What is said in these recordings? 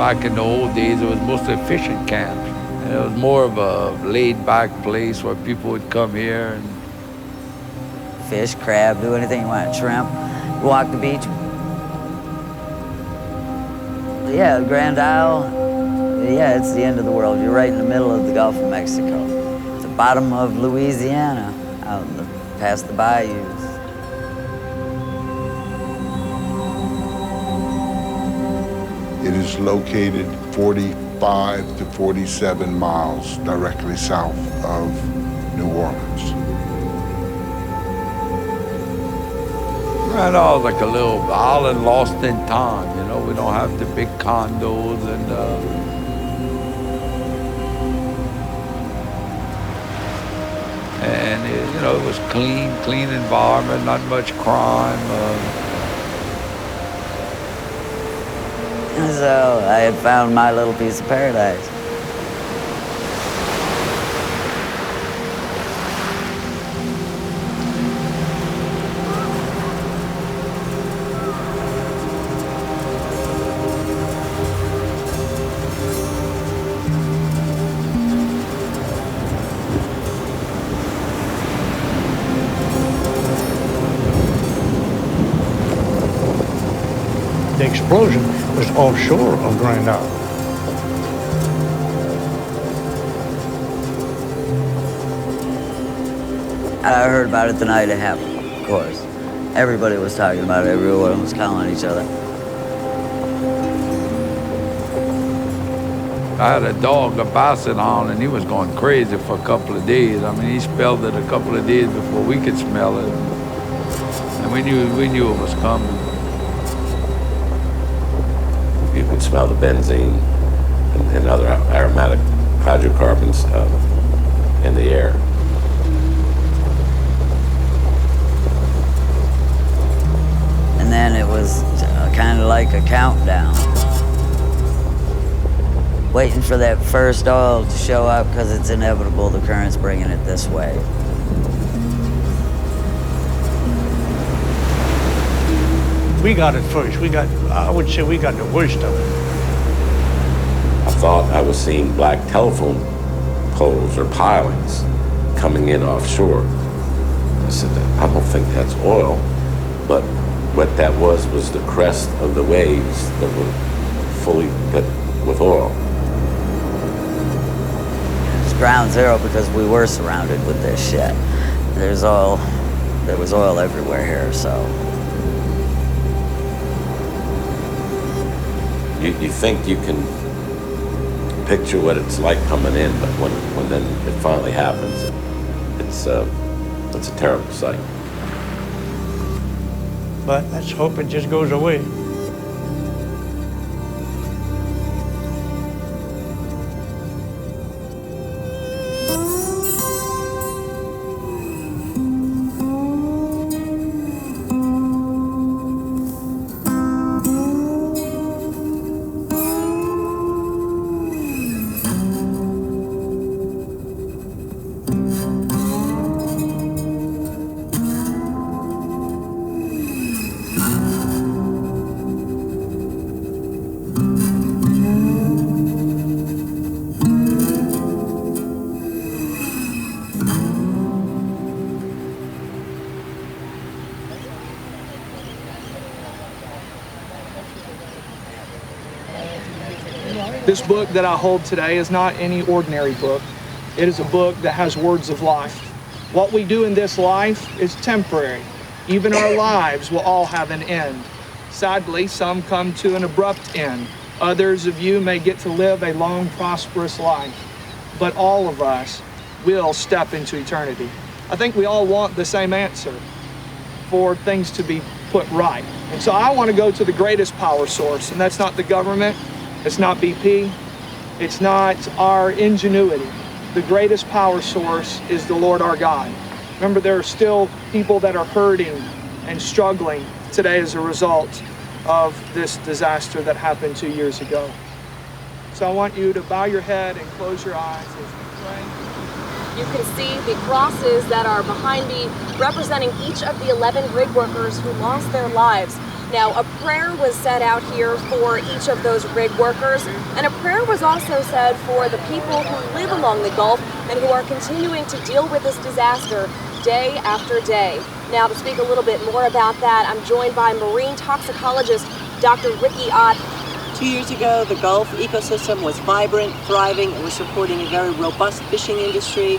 back in the old days, it was mostly fishing camps. And it was more of a laid-back place where people would come here and fish, crab, do anything you want, shrimp, walk the beach. Yeah, Grand Isle, yeah, it's the end of the world. You're right in the middle of the Gulf of Mexico. The bottom of Louisiana, out past the bayous. It is located 45 to 47 miles directly south of New Orleans. Right now, like a little island lost in time, you know. We don't have the big condos and it, you know, it was clean environment, not much crime. So I had found my little piece of paradise. The explosion was offshore of Grand Isle. I heard about it the night it happened, of course. Everybody was talking about it, everyone was calling each other. I had a dog, a basset hound, and he was going crazy for a couple of days. I mean, he smelled it a couple of days before we could smell it. And we knew it was coming. You can smell the benzene and other aromatic hydrocarbons in the air. And then it was kind of like a countdown. Waiting for that first oil to show up because it's inevitable, the current's bringing it this way. We got it first. I would say we got the worst of it. I thought I was seeing black telephone poles or pilings coming in offshore. I said, I don't think that's oil, but what that was the crest of the waves that were fully lit with oil. It's ground zero because we were surrounded with this shit. There was oil everywhere here, so. You think you can picture what it's like coming in, but when then it finally happens, it's a terrible sight. But let's hope it just goes away. This book that I hold today is not any ordinary book. It is a book that has words of life. What we do in this life is temporary. Even our lives will all have an end. Sadly, some come to an abrupt end. Others of you may get to live a long, prosperous life. But all of us will step into eternity. I think we all want the same answer, for things to be put right. And so I want to go to the greatest power source, and that's not the government. It's not BP. It's not our ingenuity. The greatest power source is the Lord our God. Remember, there are still people that are hurting and struggling today as a result of this disaster that happened 2 years ago. So I want you to bow your head and close your eyes as we pray. You can see the crosses that are behind me representing each of the 11 rig workers who lost their lives Now, a prayer was said out here for each of those rig workers, and a prayer was also said for the people who live along the Gulf and who are continuing to deal with this disaster day after day. Now, to speak a little bit more about that, I'm joined by marine toxicologist Dr. Ricky Ott. 2 years ago, the Gulf ecosystem was vibrant, thriving. It was supporting a very robust fishing industry.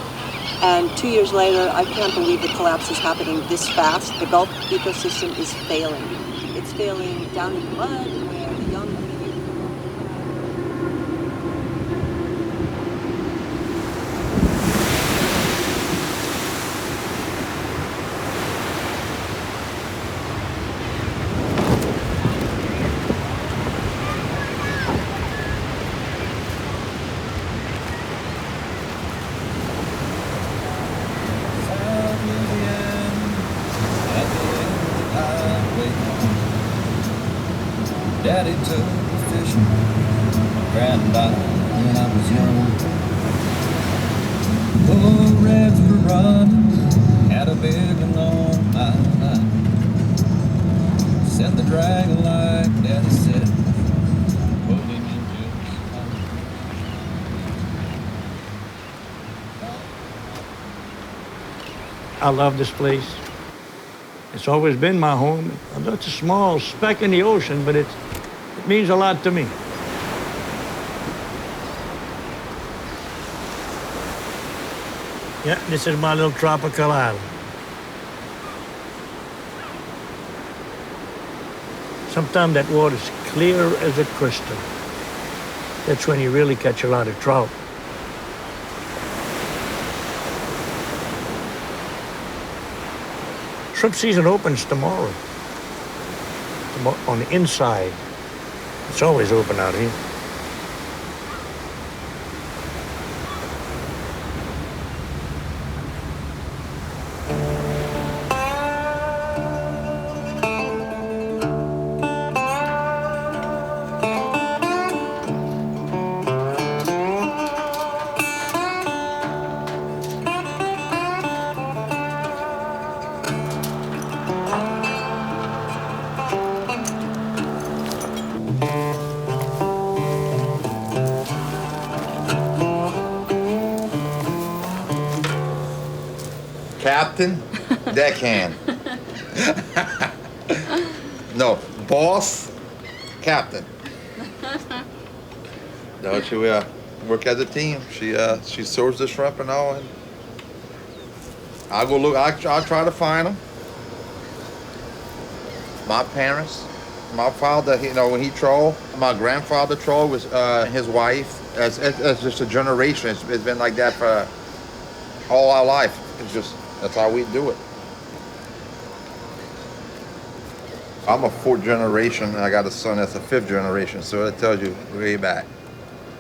And 2 years later, I can't believe the collapse is happening this fast. The Gulf ecosystem is failing. It's failing down in the mud where the young... Daddy took me fishing, grandpa, when I was young. The reds were running, had a big and long line. Send the dragon like Daddy said, put him in I love this place. It's always been my home. It's a small speck in the ocean, but it means a lot to me. Yeah, this is my little tropical island. Sometimes that water's clear as a crystal. That's when you really catch a lot of trout. Shrimp season opens tomorrow. On the inside. It's always open out here. Captain, deckhand. No, boss, captain. No, she work as a team. She serves the shrimp and all, and I'll go look. I'll try to find them. My parents, my father, when he trolled, my grandfather trolled with his wife. As just a generation, it's been like that for all our life. It's just. That's how we do it. I'm a fourth generation, and I got a son that's a fifth generation, so that tells you way back.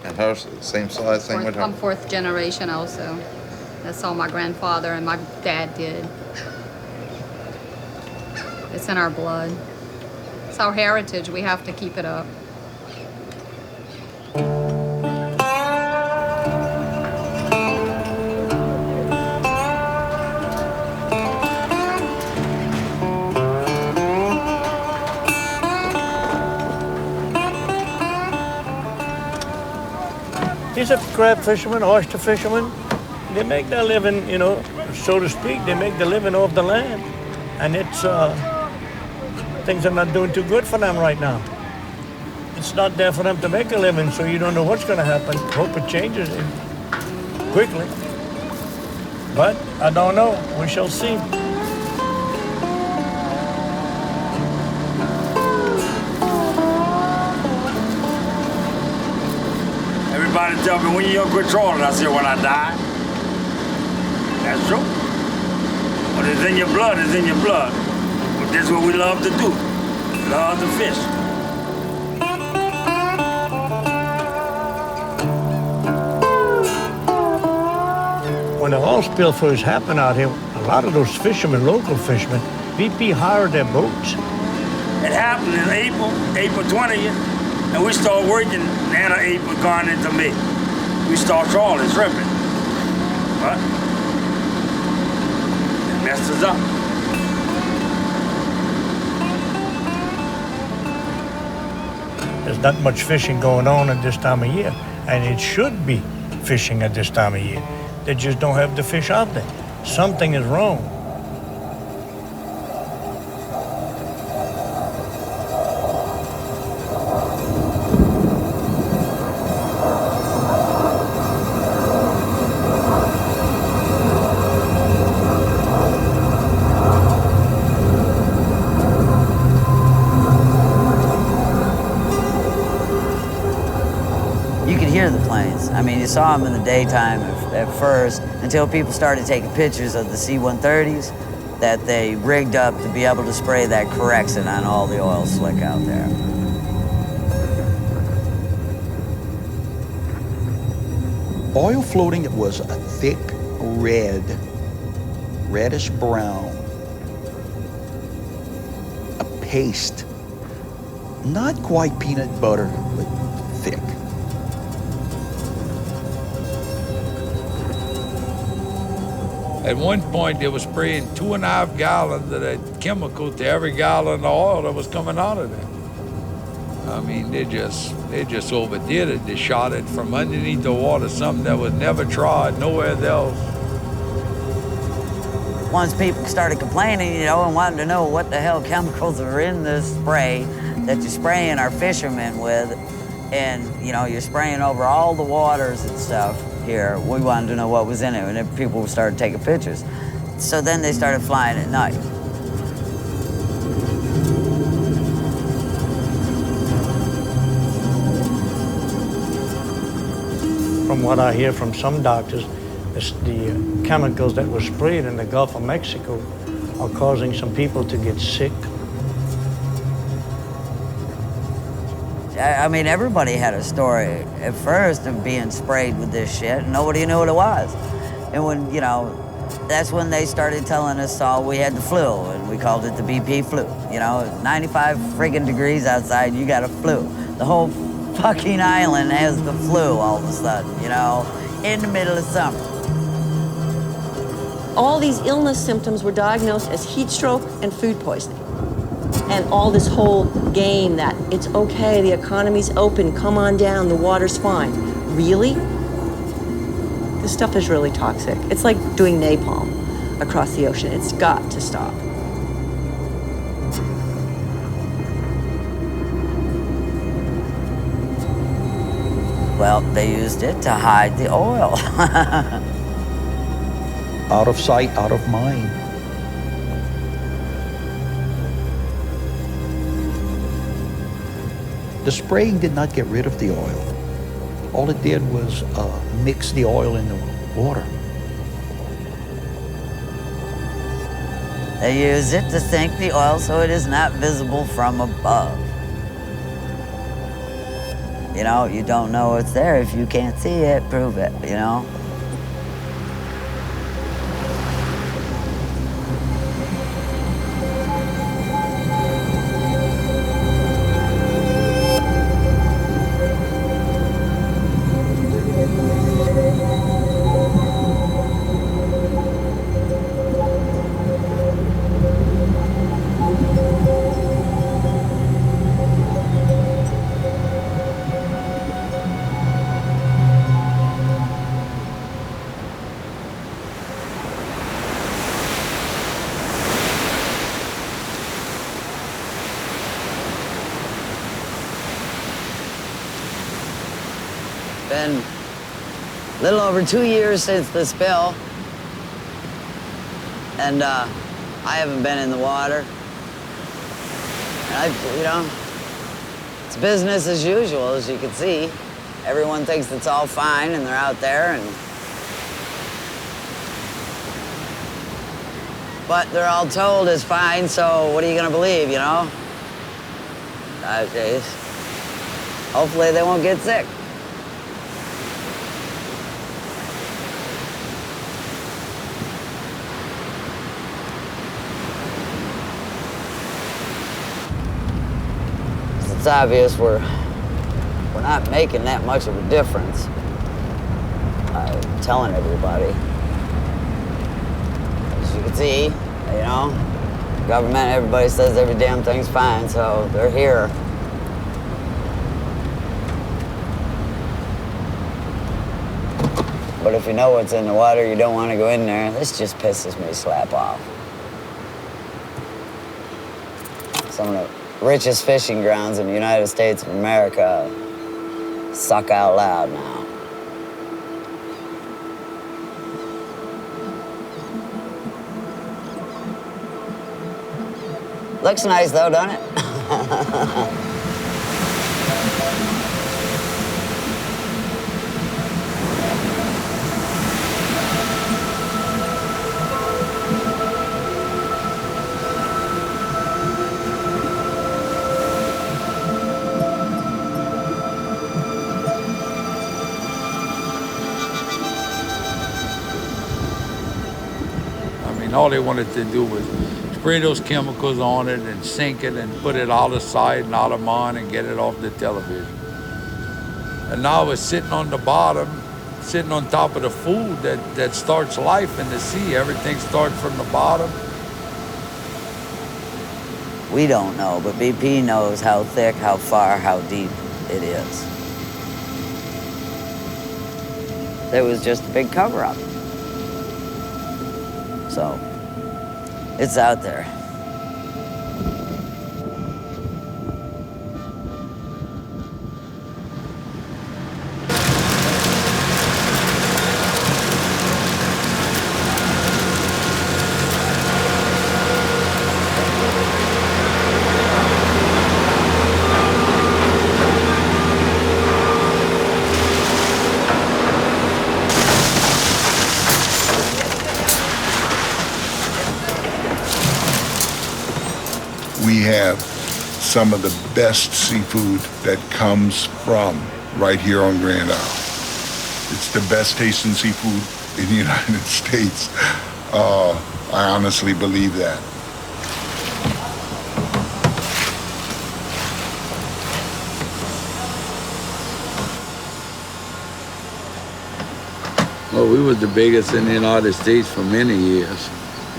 And her, same size, same with her. I'm fourth generation also. That's all my grandfather and my dad did. It's in our blood. It's our heritage. We have to keep it up. These are crab fishermen, oyster fishermen. They make their living, so to speak, they make their living off the land. And it's, things are not doing too good for them right now. It's not there for them to make a living, so you don't know what's going to happen. Hope it changes quickly. But I don't know. We shall see. Everybody tell me, when you gonna quit trolling? I said, when I die. That's true. What is in your blood is in your blood. But that's what we love to do. Love to fish. When the oil spill first happened out here, a lot of those fishermen, local fishermen, BP hired their boats. It happened in April 20th. And we start working, and April gone into May. We start trawling, shrimping. But it messed us up. There's not much fishing going on at this time of year, and it should be fishing at this time of year. They just don't have the fish out there. Something is wrong. I mean, you saw them in the daytime at first until people started taking pictures of the C-130s that they rigged up to be able to spray that correction on all the oil slick out there. Oil floating, it was a thick red, reddish brown, a paste, not quite peanut butter, but thick. At one point, they were spraying 2.5 gallons of that chemical to every gallon of oil that was coming out of there. I mean, they just overdid it. They shot it from underneath the water, something that was never tried nowhere else. Once people started complaining, and wanting to know what the hell chemicals are in this spray that you're spraying our fishermen with, and, you're spraying over all the waters and stuff here. We wanted to know what was in it, and then people started taking pictures. So then they started flying at night. From what I hear from some doctors, the chemicals that were sprayed in the Gulf of Mexico are causing some people to get sick. I mean, everybody had a story at first of being sprayed with this shit, and nobody knew what it was. And when, that's when they started telling us all we had the flu, and we called it the BP flu. 95 friggin' degrees outside, you got a flu. The whole fucking island has the flu all of a sudden, in the middle of summer. All these illness symptoms were diagnosed as heat stroke and food poisoning. And all this whole game that it's okay, the economy's open, come on down, the water's fine. Really? This stuff is really toxic. It's like doing napalm across the ocean. It's got to stop. Well, they used it to hide the oil. Out of sight, out of mind. The spraying did not get rid of the oil. All it did was mix the oil in the water. They use it to sink the oil so it is not visible from above. You don't know it's there. If you can't see it, prove it, Been a little over 2 years since the spill, and I haven't been in the water. And it's business as usual, as you can see. Everyone thinks it's all fine, and they're out there, but they're all told it's fine, so what are you gonna believe, Nowadays. Hopefully they won't get sick. It's obvious we're not making that much of a difference. I'm telling everybody. As you can see, government, everybody says every damn thing's fine, so they're here. But if you know what's in the water, you don't want to go in there. This just pisses me slap off. Some of the richest fishing grounds in the United States of America suck out loud now. Looks nice though, doesn't it? All they wanted to do was spray those chemicals on it and sink it and put it out of sight and out of mind and get it off the television. And now it's sitting on the bottom, sitting on top of the food that starts life in the sea. Everything starts from the bottom. We don't know, but BP knows how thick, how far, how deep it is. There was just a big cover-up. So, it's out there. We have some of the best seafood that comes from right here on Grand Isle. It's the best tasting seafood in the United States. I honestly believe that. Well, we was the biggest in the United States for many years,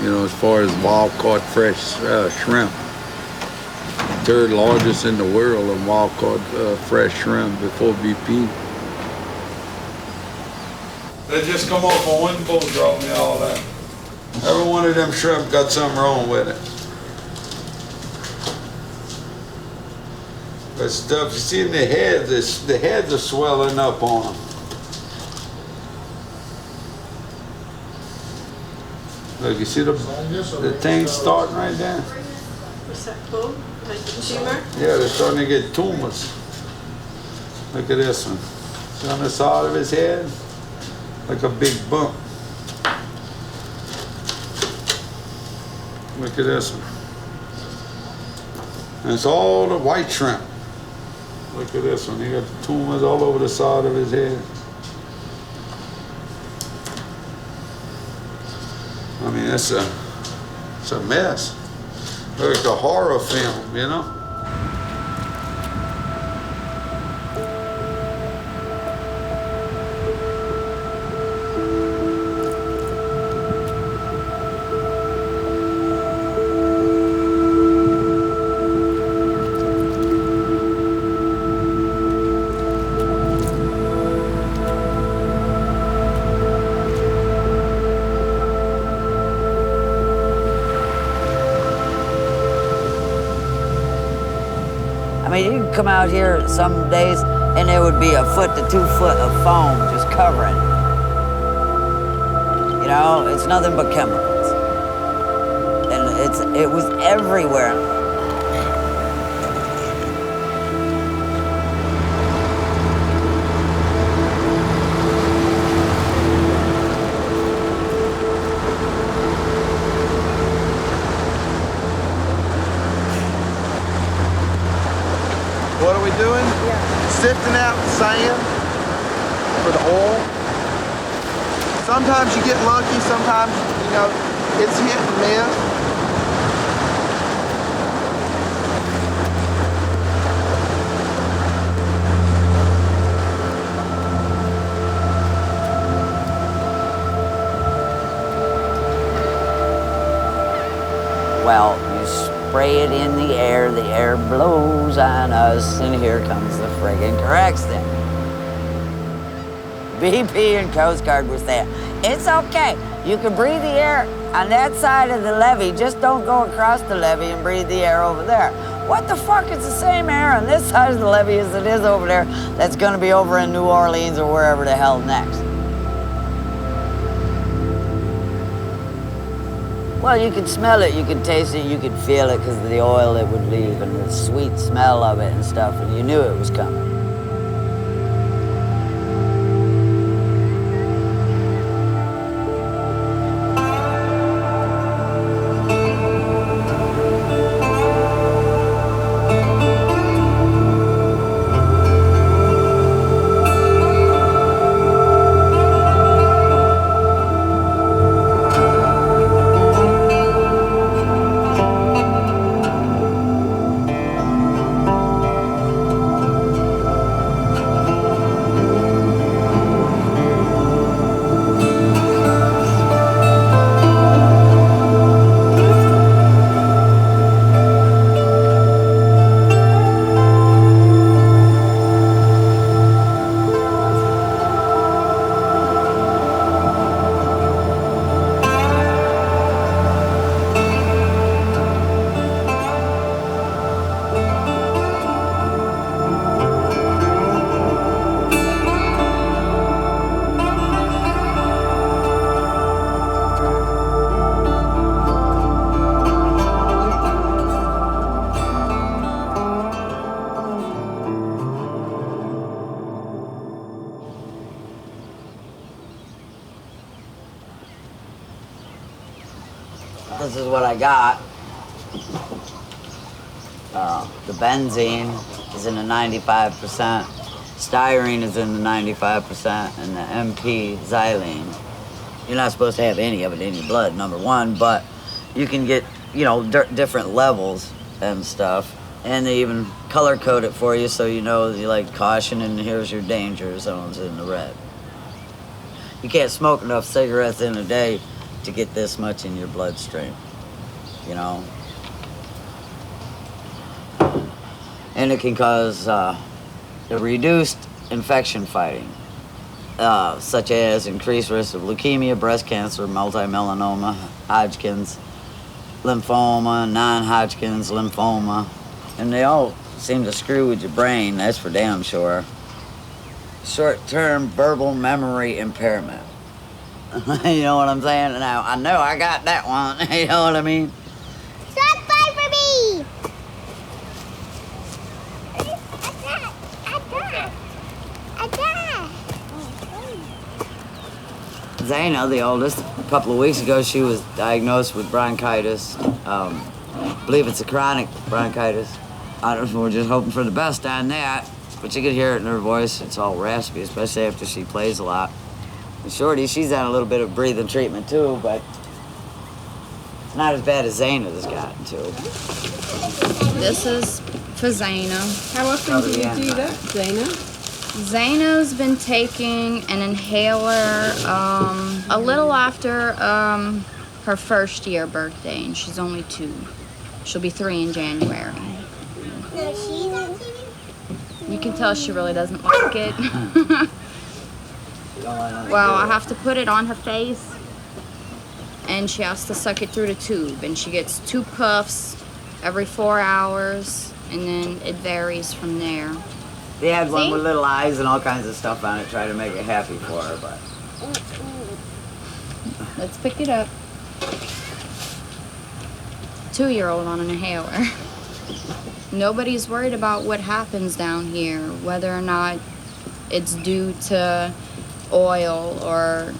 you know, as far as wild-caught fresh shrimp. Third largest in the world of wild-caught fresh shrimp before BP. They just come off of one boat, brought me all that. Every one of them shrimp got something wrong with it. But stuff, you see in the heads are swelling up on them. Look, you see the thing starting right there? What's that called? Like a tumor? Yeah, they're starting to get tumors. Look at this one. See on the side of his head? Like a big bump. Look at this one. And it's all the white shrimp. Look at this one. He got tumors all over the side of his head. I mean, it's a mess. Like a horror film, you know? I mean, you can come out here some days and there would be 1 foot to 2 foot of foam just covering it. You know, it's nothing but chemicals. And it was everywhere. What are we doing? Sifting out the sand for the oil. Sometimes you get lucky, sometimes, you know, it's hit and miss. Well, you spray it in the air blows on us, and here comes the friggin' corrects thing. BP and Coast Guard were saying, it's okay. You can breathe the air on that side of the levee. Just don't go across the levee and breathe the air over there. What the fuck? It's the same air on this side of the levee as it is over there. That's going to be over in New Orleans or wherever the hell next. Well, you could smell it, you could taste it, you could feel it because of the oil it would leave and the sweet smell of it and stuff, and you knew it was coming. This is what I got. The benzene is in the 95%, styrene is in the 95%, and the MP xylene. You're not supposed to have any of it in your blood, number one, but you can get, you know, different levels and stuff. And they even color code it for you so you know you like caution and here's your danger zones in the red. You can't smoke enough cigarettes in a day to get this much in your bloodstream, you know. And it can cause a reduced infection fighting, such as increased risk of leukemia, breast cancer, multi-melanoma, Hodgkin's lymphoma, non-Hodgkin's lymphoma. And they all seem to screw with your brain, that's for damn sure. Short-term verbal memory impairment. You know what I'm saying? Now, I know I got that one, you know what I mean? Stop by for me! Zaina, the oldest, a couple of weeks ago, she was diagnosed with bronchitis. I believe it's a chronic bronchitis. I don't know, we're just hoping for the best on that. But you could hear it in her voice. It's all raspy, especially after she plays a lot. And Shorty, she's on a little bit of breathing treatment too, but it's not as bad as Zaina's gotten to. This is for Zaina. How often do you do that, Zaina? Zaina's been taking an inhaler a little after her first year birthday, and she's only 2. She'll be 3 in January. You can tell she really doesn't like it. Well, I have to put it on her face, and she has to suck it through the tube, and she gets 2 puffs every 4 hours, and then it varies from there. They had one with little eyes and all kinds of stuff on it, trying to make it happy for her, but... Let's pick it up. 2-year-old on an inhaler. Nobody's worried about what happens down here, whether or not it's due to oil or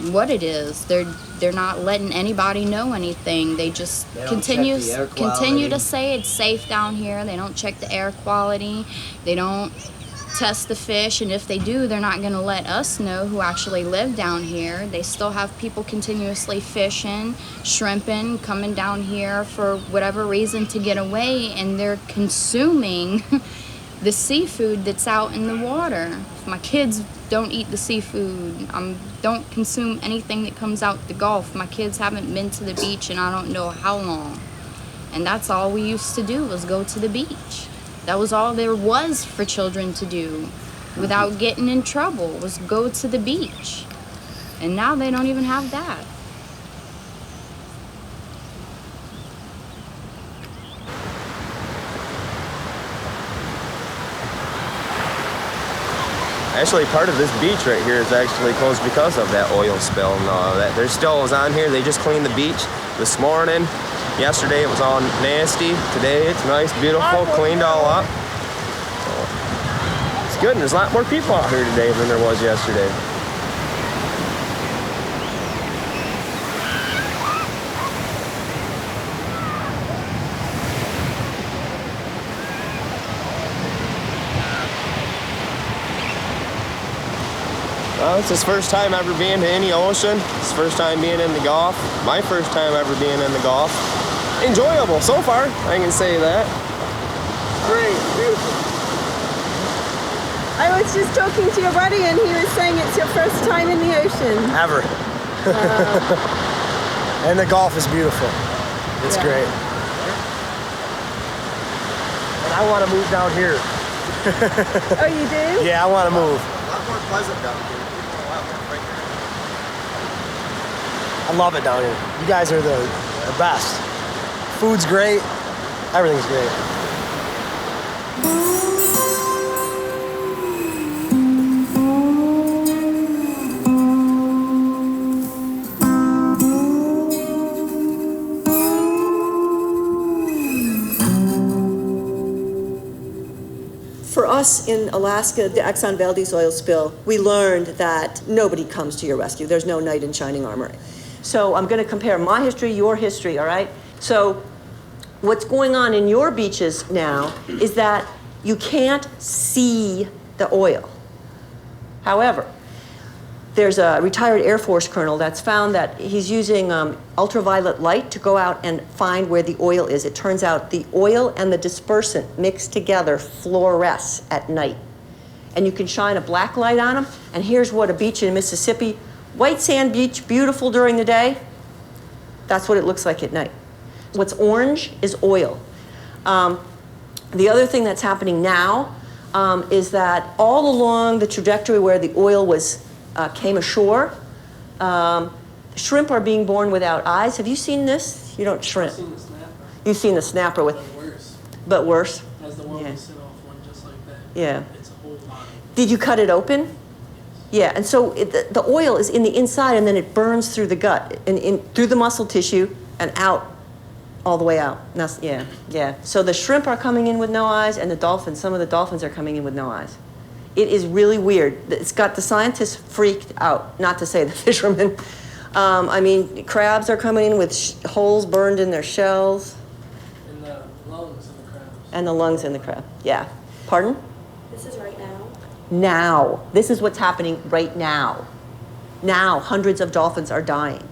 what it is. They're not letting anybody know anything. They just continue to say it's safe down here. They don't check the air quality. They don't test the fish, and if they do, they're not going to let us know who actually live down here. They still have people continuously fishing, shrimping, coming down here for whatever reason to get away, and they're consuming the seafood that's out in the water. If my kids don't eat the seafood, don't consume anything that comes out the Gulf. My kids haven't been to the beach in I don't know how long. And that's all we used to do, was go to the beach. That was all there was for children to do. without getting in trouble was go to the beach. And now they don't even have that. Actually, part of this beach right here is actually closed because of that oil spill and all that. There still is on here. They just cleaned the beach this morning. Yesterday it was all nasty. Today it's nice, beautiful, cleaned all up. So, it's good, and there's a lot more people out here today than there was yesterday. Well, it's his first time ever being to any ocean. His first time being in the Gulf. My first time ever being in the Gulf. Enjoyable so far, I can say that. Great, beautiful. I was just talking to your buddy and he was saying it's your first time in the ocean. Ever. And the Gulf is beautiful. It's great. And I want to move down here. Oh, you do? Yeah, I want to move. A lot more pleasant down here. I love it down here. You guys are the best. Food's great. Everything's great. For us in Alaska, the Exxon Valdez oil spill, we learned that nobody comes to your rescue. There's no knight in shining armor. So I'm going to compare my history, your history, all right? So what's going on in your beaches now is that you can't see the oil. However, there's a retired Air Force colonel that's found that he's using ultraviolet light to go out and find where the oil is. It turns out the oil and the dispersant mixed together fluoresce at night. And you can shine a black light on them. And here's what a beach in Mississippi, white sand beach, beautiful during the day. That's what it looks like at night. What's orange is oil. The other thing that's happening now is that all along the trajectory where the oil was came ashore, shrimp are being born without eyes. Have you seen this? You don't shrimp. I've seen the snapper. You've seen the snapper with. But worse. But worse. As the one we sit off one just like that. Yeah. It's a whole lot. Did you cut it open? Yeah, and so the oil is in the inside, and then it burns through the gut, and through the muscle tissue, and out, all the way out. And that's, yeah. So the shrimp are coming in with no eyes, and the dolphins, some of the dolphins are coming in with no eyes. It is really weird. It's got the scientists freaked out, not to say the fishermen. I mean, crabs are coming in with holes burned in their shells. And the lungs of the crabs. And the lungs in the crab, yeah. Pardon? This is right now. Now. This is what's happening right now. Now, hundreds of dolphins are dying.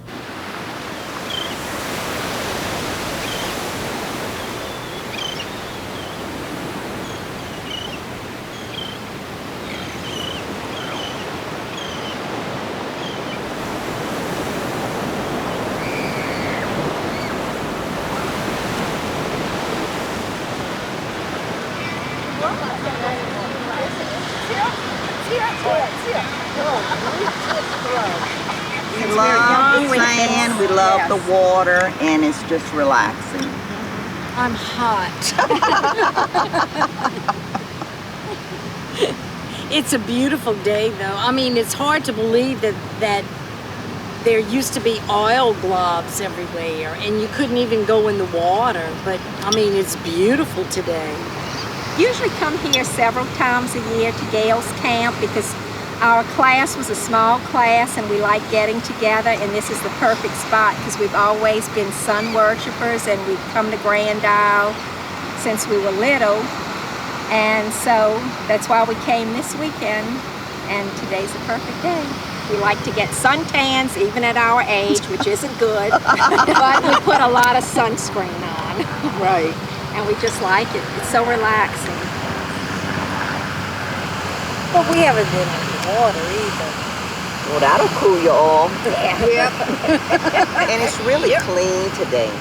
We love the sand, we love the water, and it's just relaxing. I'm hot. It's a beautiful day, though. I mean, it's hard to believe that there used to be oil globs everywhere, and you couldn't even go in the water. But, I mean, it's beautiful today. Usually come here several times a year to Gales Camp because our class was a small class and we like getting together, and this is the perfect spot because we've always been sun worshipers and we've come to Grand Isle since we were little, and so that's why we came this weekend, and today's a perfect day. We like to get suntans even at our age, which isn't good, but we put a lot of sunscreen on. Right. And we just like it. It's so relaxing. But we haven't been in the water either. Well, that'll cool you off. Yeah. Yep. And it's really clean today.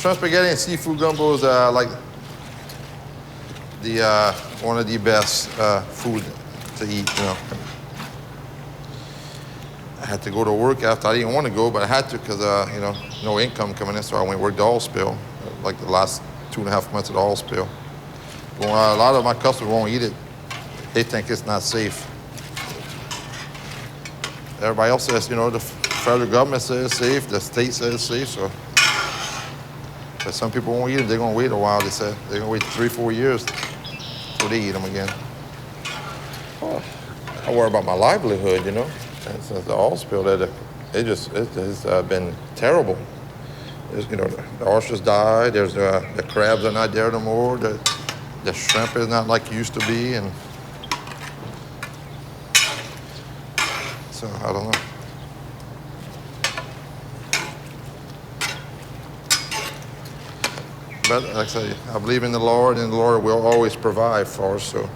shrimp spaghetti and seafood gumbo is like the one of the best food to eat, you know. I had to go to work after. I didn't want to go, but I had to because, you know, no income coming in, so I went and worked the oil spill, like the last 2.5 months of the oil spill. Well, a lot of my customers won't eat it. They think it's not safe. Everybody else says, you know, the federal government says it's safe, the state says it's safe, so. But some people won't eat it. They're going to wait a while, they said. They're going to wait 3-4 years before they eat them again. Oh, I worry about my livelihood, you know. And since the oil spill, it's been terrible. There's, you know, the oysters died. There's the crabs are not there no more. The shrimp is not like it used to be, and so I don't know. But like I say, I believe in the Lord, and the Lord will always provide for us. So.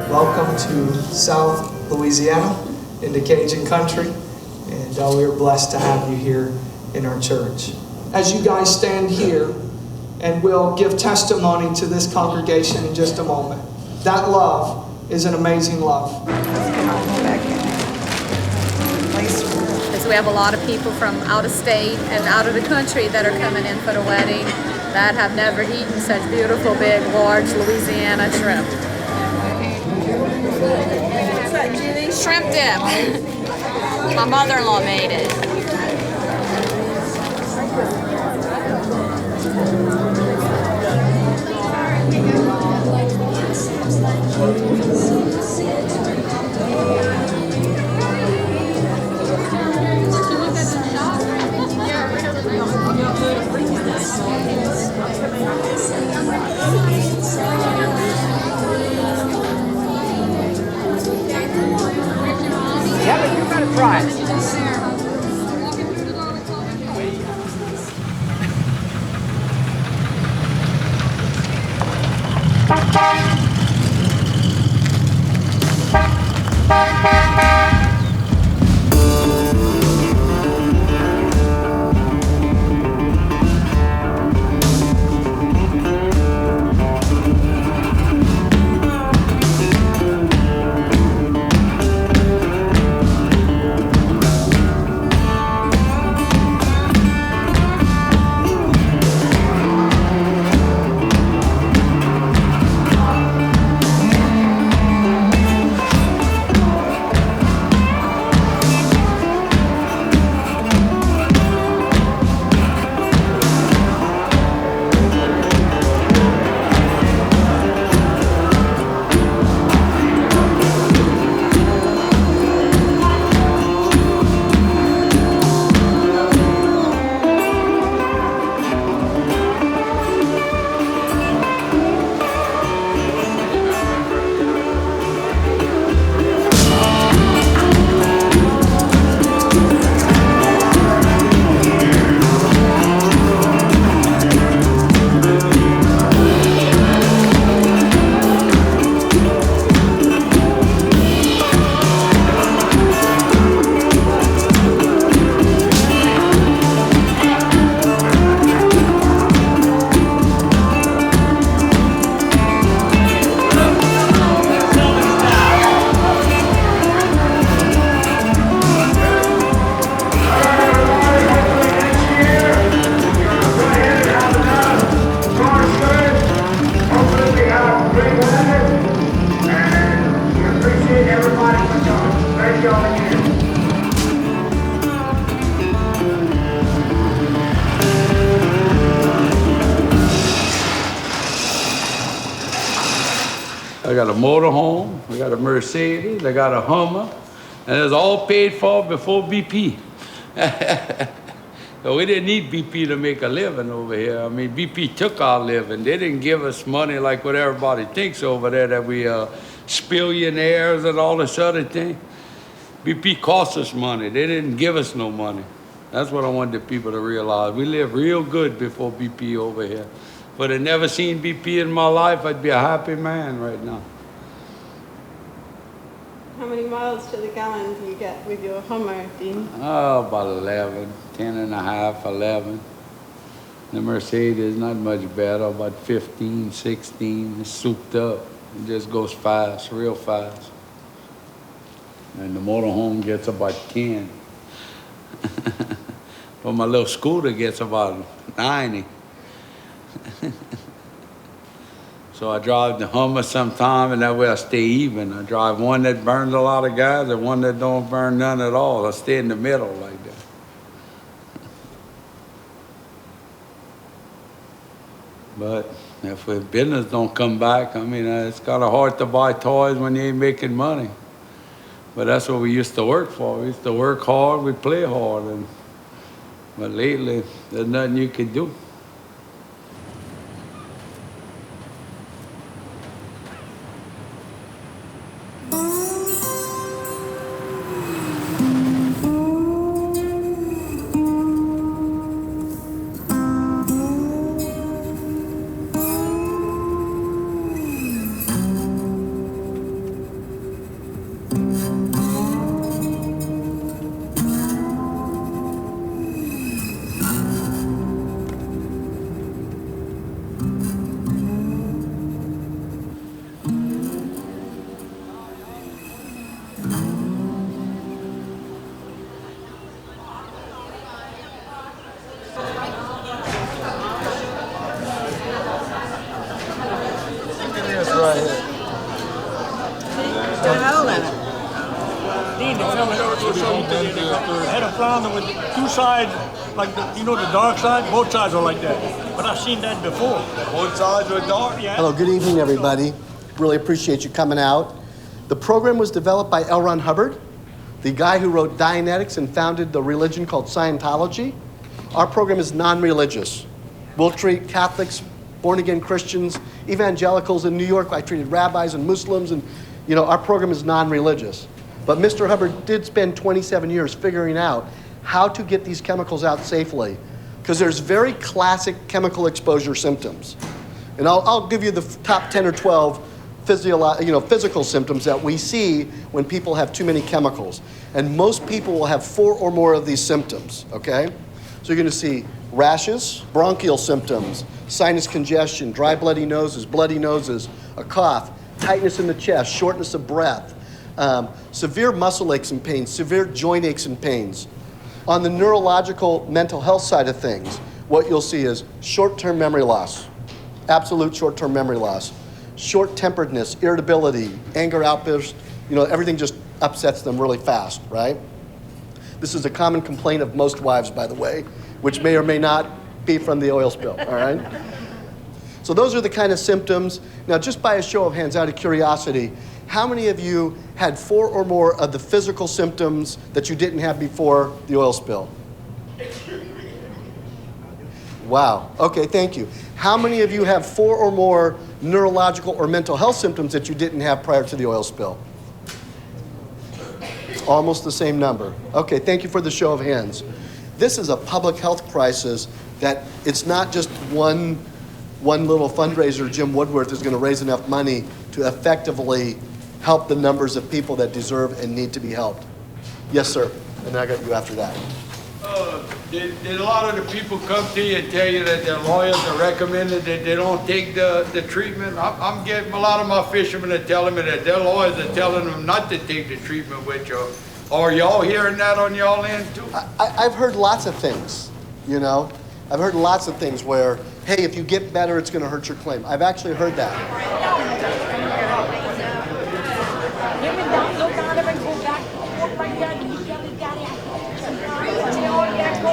Welcome to South Louisiana into Cajun country, and we are blessed to have you here in our church. As you guys stand here, and we'll give testimony to this congregation in just a moment. That love is an amazing love. Because we have a lot of people from out of state and out of the country that are coming in for the wedding that have never eaten such beautiful, big, large Louisiana shrimp. What's that, Julie? Shrimp dip. My mother-in-law made it. Yeah, but you gotta try it. I got a motorhome, I got a Mercedes, I got a Hummer, and it's all paid for before BP. So we didn't need BP to make a living over here. I mean, BP took our living. They didn't give us money like what everybody thinks over there, that we spillionaires and all this other thing. BP cost us money. They didn't give us no money. That's what I wanted people to realize. We lived real good before BP over here. But I never seen BP in my life, I'd be a happy man right now. How many miles to the gallon do you get with your Hummer, Dean? Oh, about 11, 10 and a half, 11. The Mercedes is not much better, about 15, 16. It's souped up. It just goes fast, real fast. And the motorhome gets about 10. But my little scooter gets about 90. So I drive the Hummer sometime, and that way I stay even. I drive one that burns a lot of gas and one that don't burn none at all. I stay in the middle like that. But if the business don't come back, I mean, it's kind of hard to buy toys when you ain't making money. But that's what we used to work for. We used to work hard, we play hard. But lately, there's nothing you can do. I had a flounder with two sides, like the dark side. Both sides are like that. But I've seen that before. Both sides are dark. Yeah. Hello, good evening, everybody. Really appreciate you coming out. The program was developed by L. Ron Hubbard, the guy who wrote Dianetics and founded the religion called Scientology. Our program is non-religious. We'll treat Catholics, born-again Christians, evangelicals in New York. I treated rabbis and Muslims, and our program is non-religious. But Mr. Hubbard did spend 27 years figuring out how to get these chemicals out safely, because there's very classic chemical exposure symptoms. And I'll give you the top 10 or 12 physical symptoms that we see when people have too many chemicals. And most people will have 4 or more of these symptoms, okay? So you're gonna see rashes, bronchial symptoms, sinus congestion, dry bloody noses, a cough, tightness in the chest, shortness of breath, severe muscle aches and pains, severe joint aches and pains. On the neurological mental health side of things, what you'll see is short-term memory loss, absolute short-term memory loss, short-temperedness, irritability, anger outbursts, everything just upsets them really fast, right? This is a common complaint of most wives, by the way, which may or may not be from the oil spill, all right? So those are the kind of symptoms. Now, just by a show of hands, out of curiosity, how many of you had 4 or more of the physical symptoms that you didn't have before the oil spill? Wow, okay, thank you. How many of you have 4 or more neurological or mental health symptoms that you didn't have prior to the oil spill? Almost the same number. Okay, thank you for the show of hands. This is a public health crisis that it's not just one little fundraiser, Jim Woodworth, is going to raise enough money to effectively help the numbers of people that deserve and need to be helped. Yes, sir. And I got you after that. Did a lot of the people come to you and tell you that their lawyers are recommended that they don't take the treatment? I'm getting a lot of my fishermen are telling me that their lawyers are telling them not to take the treatment with you. Are y'all hearing that on y'all end too? I've heard lots of things, I've heard lots of things where, hey, if you get better, it's going to hurt your claim. I've actually heard that.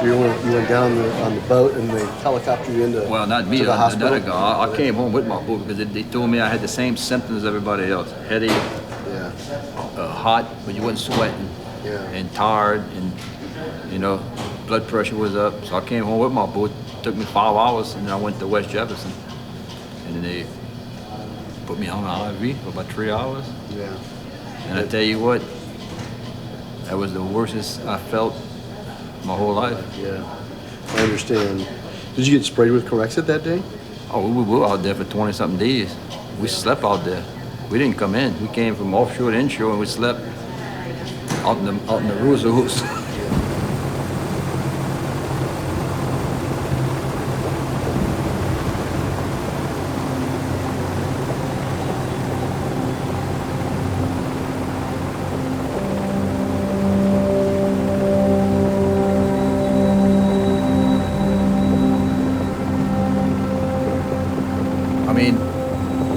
So you went down on the boat and they helicoptered you into Well, not me, to the hospital? another guy. I came home with my boat because they told me I had the same symptoms as everybody else. Headache, hot, but you wasn't sweating, and tired, and blood pressure was up. So I came home with my boat. It took me 5 hours, and then I went to West Jefferson, and then they put me on an IV for about 3 hours. Yeah. And I tell you what, that was the worstest I felt my whole life. Yeah, I understand. Did you get sprayed with Corexit that day? Oh, we were out there for 20-something days. We slept out there. We didn't come in. We came from offshore to inshore, and we slept out in the Roosevelt.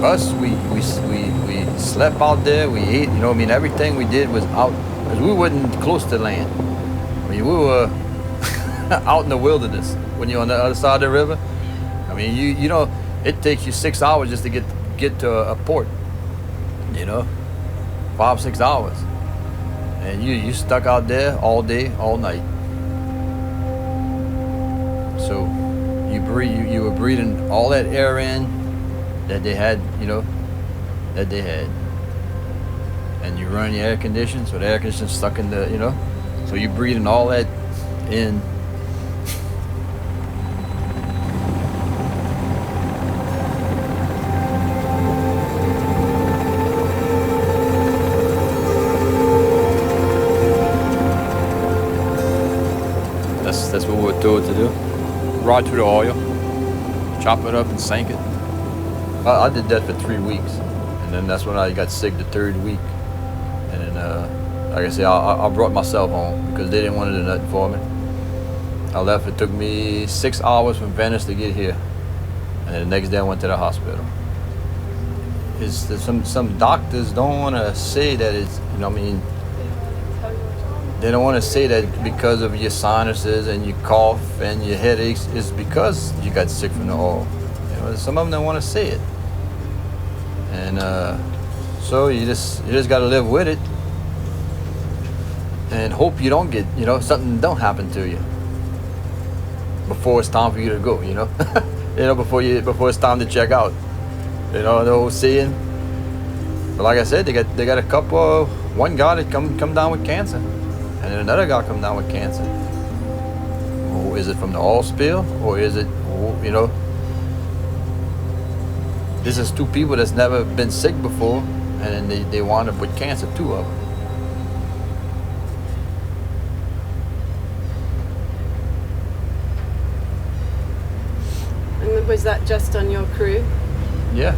Us, we slept out there, we ate, everything we did was out, because we wasn't close to land. I mean, we were out in the wilderness when you're on the other side of the river. I mean, it takes you 6 hours just to get to a port, 5-6 hours. And you stuck out there all day, all night. So you were breathing all that air in that they had, and you run your air conditioner, so the air conditioner's stuck in the, so you're breathing all that in. That's what we were told to do. Ride through the oil, chop it up and sink it. I did that for 3 weeks, and then that's when I got sick the 3rd week. And then, like I said, I brought myself home because they didn't want to do nothing for me. I left. It took me 6 hours from Venice to get here, and then the next day I went to the hospital. Some doctors don't want to say that it's, they don't want to say that because of your sinuses and your cough and your headaches. It's because you got sick from the oil. Some of them don't want to say it. And so you just got to live with it and hope you don't get, something don't happen to you before it's time for you to go, before it's time to check out. The old saying. But like I said, they got a couple, one guy that come down with cancer, and then another guy come down with cancer. Oh, is it from the oil spill, or is it, this is 2 people that's never been sick before, and then they wound up with cancer, 2 of them. And was that just on your crew? Yeah.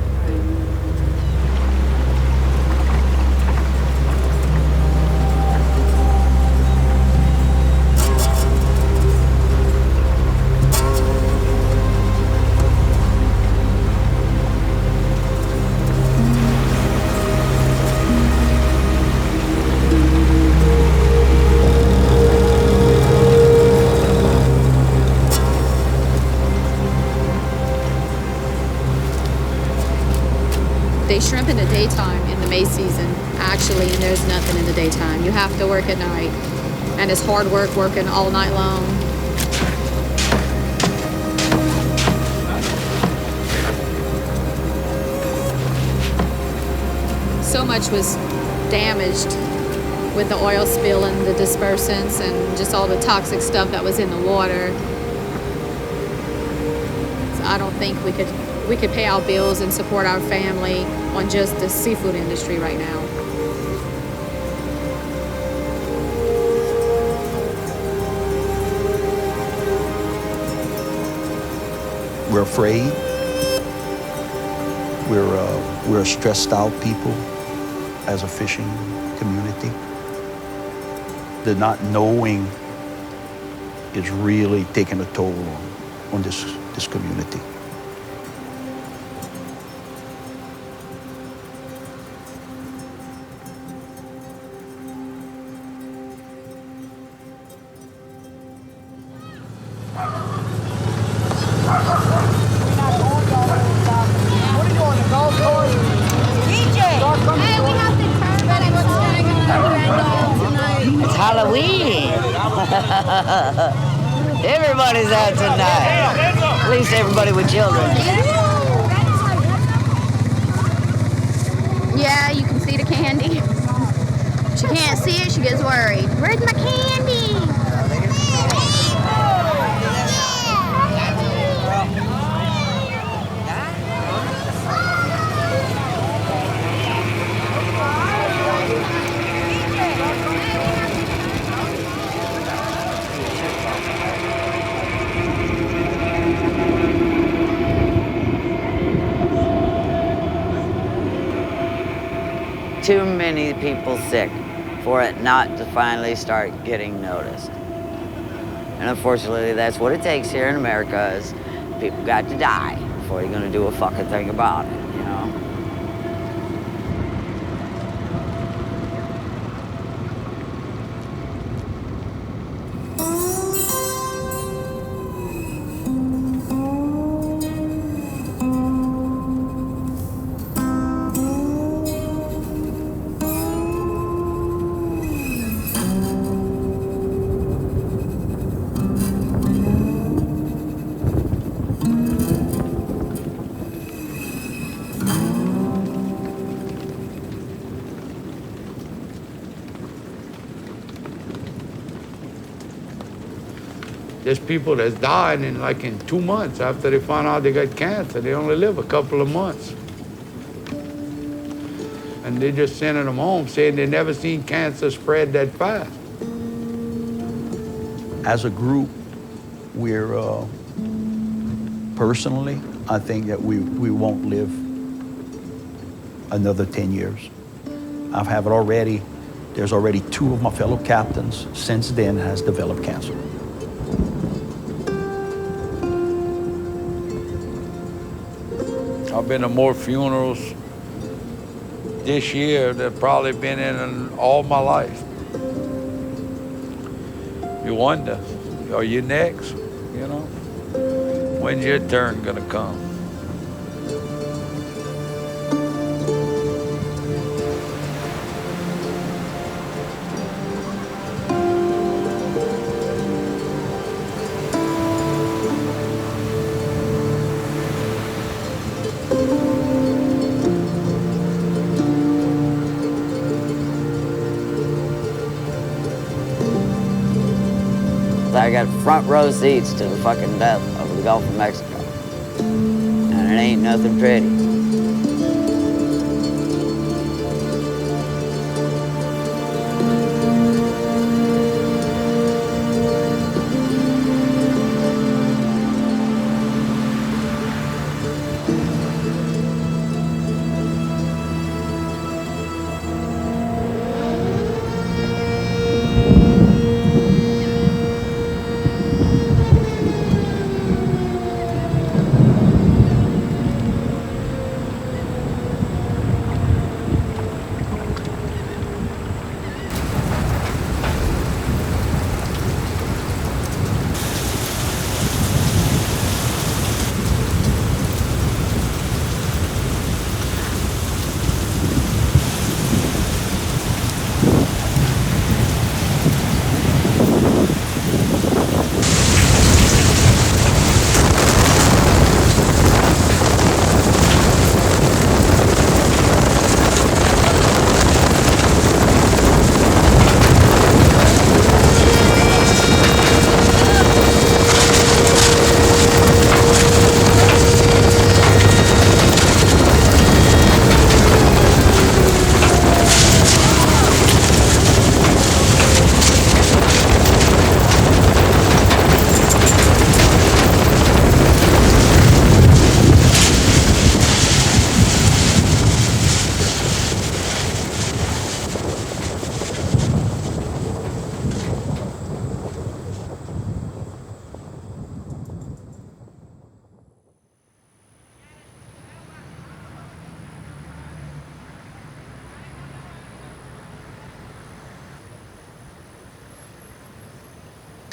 They shrimp in the daytime in the May season, actually, and there's nothing in the daytime. You have to work at night, and it's hard work working all night long. So much was damaged with the oil spill and the dispersants and just all the toxic stuff that was in the water. So I don't think we could pay our bills and support our family on just the seafood industry right now. We're afraid. We're a stressed out people as a fishing community. The not knowing is really taking a toll on this community. Everybody's out tonight. At least everybody with children. Yeah, you can see the candy. She can't see it, she gets worried. Where's my candy? Too many people sick for it not to finally start getting noticed. And unfortunately, that's what it takes here in America is people got to die before you're gonna do a fucking thing about it, you know? There's people that's died in 2 months after they found out they got cancer. They only live a couple of months. And they're just sending them home saying they never seen cancer spread that fast. As a group, we're, personally, I think that we won't live another 10 years. I have it already. There's already 2 of my fellow captains since then has developed cancer. I've been to more funerals this year than I've probably been in all my life. You wonder, are you next? You know? When's your turn gonna come? I got front row seats to the fucking death of the Gulf of Mexico. And it ain't nothing pretty.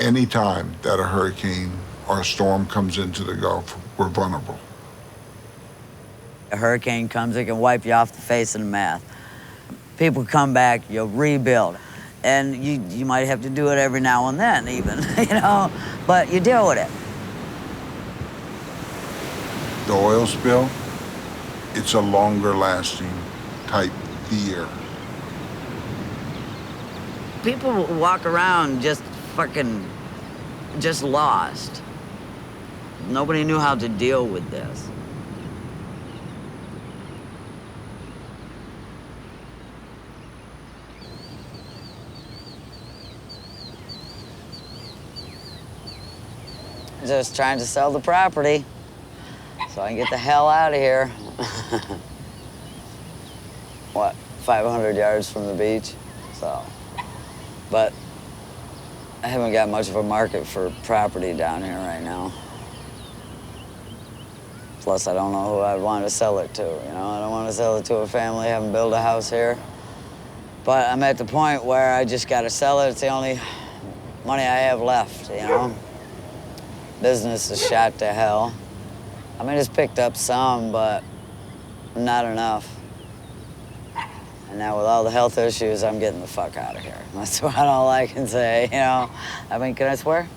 Any time that a hurricane or a storm comes into the Gulf, we're vulnerable. A hurricane comes, it can wipe you off the face of the map. People come back, you'll rebuild. And you might have to do it every now and then even, you know, but you deal with it. The oil spill, it's a longer lasting type fear. People walk around just lost. Nobody knew how to deal with this. Just trying to sell the property so I can get the hell out of here. What, 500 yards from the beach? So, but I haven't got much of a market for property down here right now. Plus, I don't know who I'd want to sell it to, you know? I don't want to sell it to a family, haven't built a house here. But I'm at the point where I just got to sell it. It's the only money I have left, you know? Business is shot to hell. I mean, it's picked up some, but not enough. And now with all the health issues, I'm getting the fuck out of here. That's about all I can say, you know? I mean, can I swear?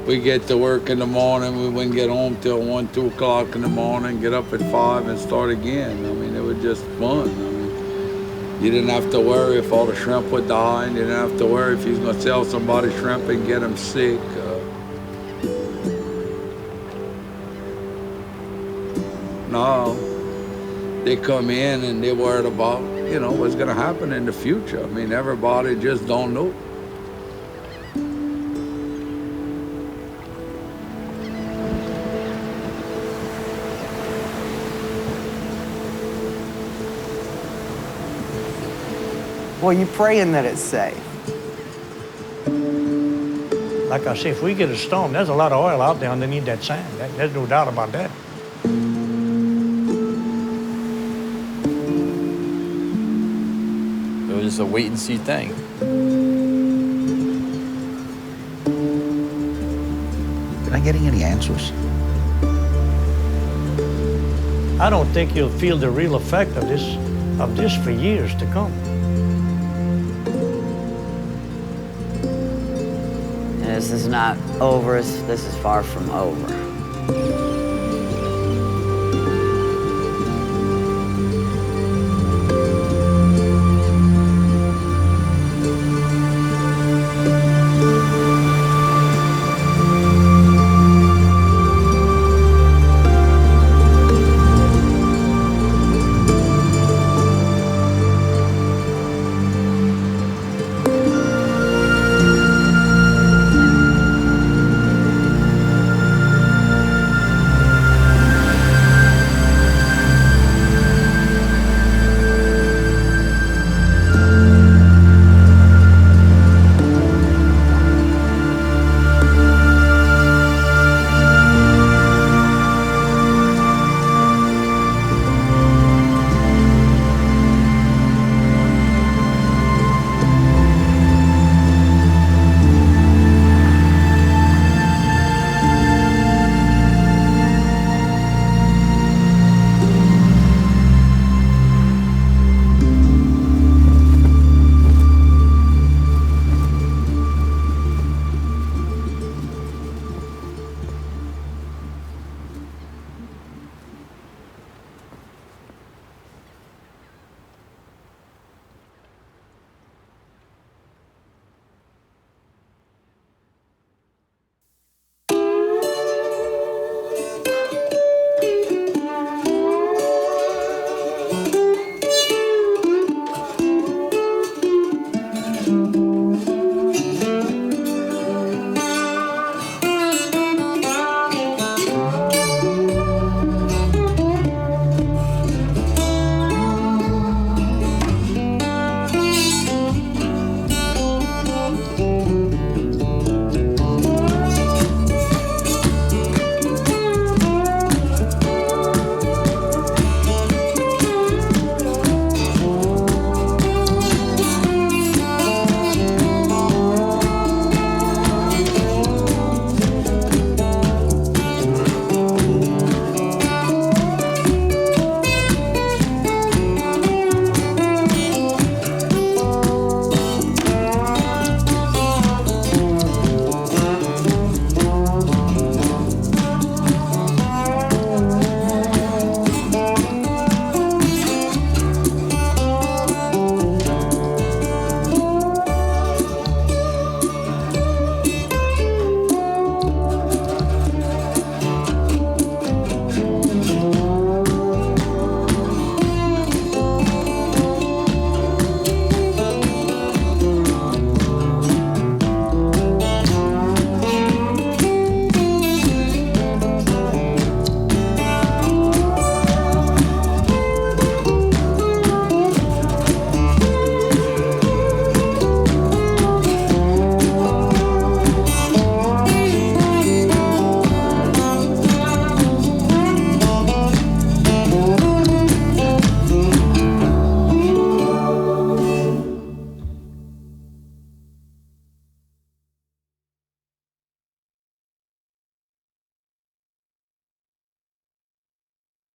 We get to work in the morning, we wouldn't get home till 1, 2 o'clock in the morning, get up at 5 and start again. I mean, it was just fun. I mean, you didn't have to worry if all the shrimp would die, and you didn't have to worry if you was gonna sell somebody shrimp and get them sick. No, they come in and they're worried about, you know, what's gonna happen in the future. I mean, everybody just don't know. Well, you're praying that it's safe. Like I say, if we get a storm, there's a lot of oil out there underneath that sand. There's no doubt about that. It was just a wait and see thing. You're not getting any answers. I don't think you'll feel the real effect of this for years to come. This is not over. This is far from over.